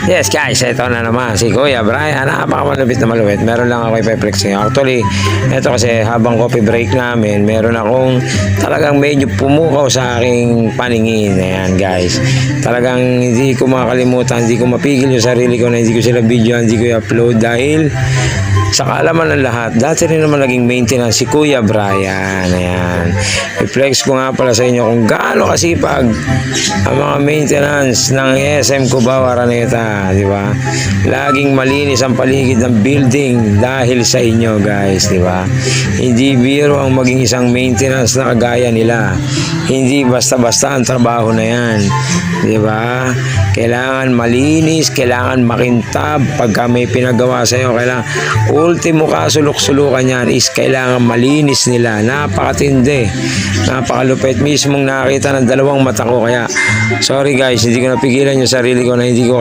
Yes guys, ito na naman si Kuya Brian. Napakamalupit na malupit. Meron lang ako i-flex ngayon. Actually, ito kasi habang coffee break namin, meron akong talagang medyo pumukaw sa aking paningin. Ayan guys. Talagang hindi ko makakalimutan, hindi ko mapigil yung sarili ko na hindi ko sila video, hindi ko i-upload dahil sa kaalaman ng lahat, dati rin naman naging maintenance si Kuya Brian. Ayan. I-flex ko nga pala sa inyo kung gaano kasipag ang mga maintenance ng SM Cubao Araneta, di ba? Laging malinis ang paligid ng building dahil sa inyo, guys, di ba? Hindi biro ang maging isang maintenance na kagaya nila. Hindi basta-basta ang trabaho na yan, di ba? Kailangan malinis, kailangan makintab. Pagka may pinagawa sa iyo, kailangan ultimo kasulok-sulukan yan is kailangan malinis nila. Napakatindi, napakalupit. Mismong nakita ng dalawang mata ko. Kaya sorry guys, hindi ko napigilan yung sarili ko na hindi ko kayo